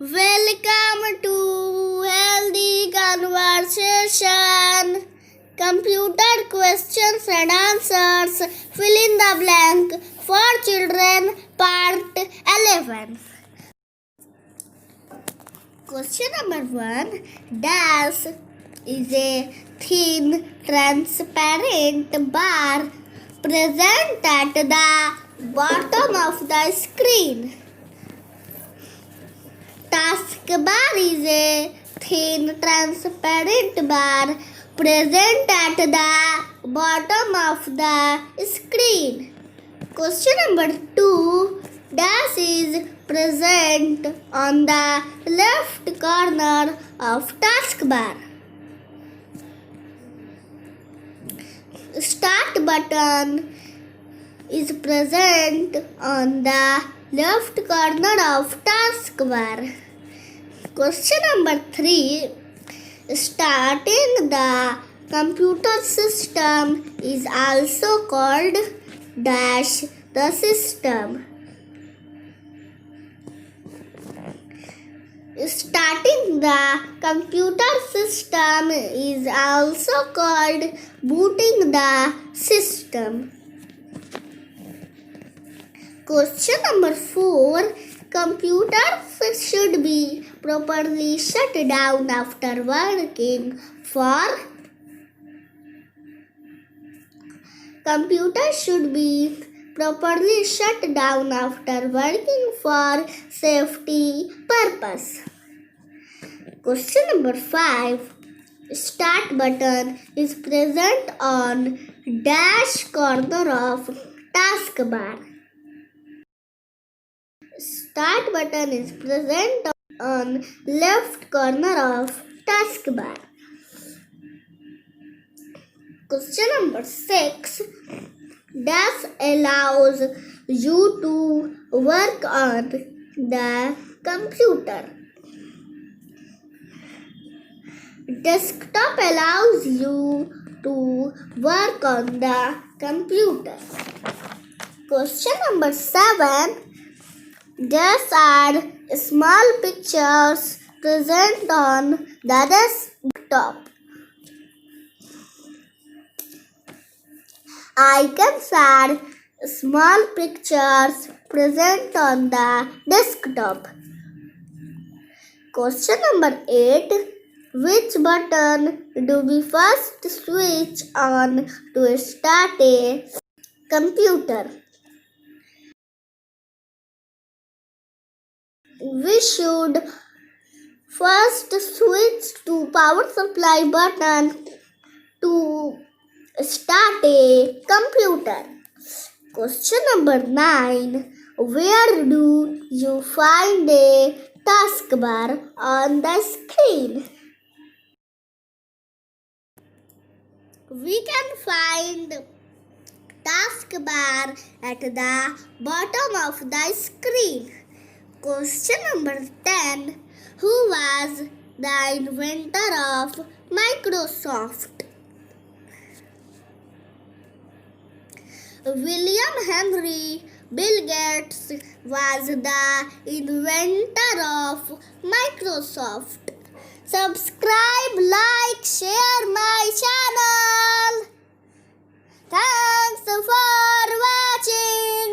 Welcome to Healthy Conversation. Computer questions and answers. Fill in the blank for children. Part 11. Question number 1. Dash is a thin, transparent bar present at the bottom of the screen. Taskbar is a thin, transparent bar present at the bottom of the screen. Question number 2. Dash is present on the left corner of taskbar. Start button is present on the left corner of taskbar. Question number 3. Starting the computer system is also called dash the system. Starting the computer system is also called booting the system. Question number 4. Computers should be properly shut down after working for. Computers should be properly shut down after working for safety purpose. Question number 5. Start button is present on dash corner of taskbar. Start button is present on left corner of taskbar. Question number 6. Dash allows you to work on the computer. Desktop allows you to work on the computer. Question number 7. Just add small pictures present on the desktop. Icons add small pictures present on the desktop. Question number 8. Which button do we first switch on to start a computer? We should first switch to power supply button to start a computer. Question number 9. Where do you find a taskbar on the screen? We can find taskbar at the bottom of the screen. Question number 10. Who was the inventor of Microsoft? William Henry Bill Gates was the inventor of Microsoft. Subscribe, like, share my channel. Thanks for watching.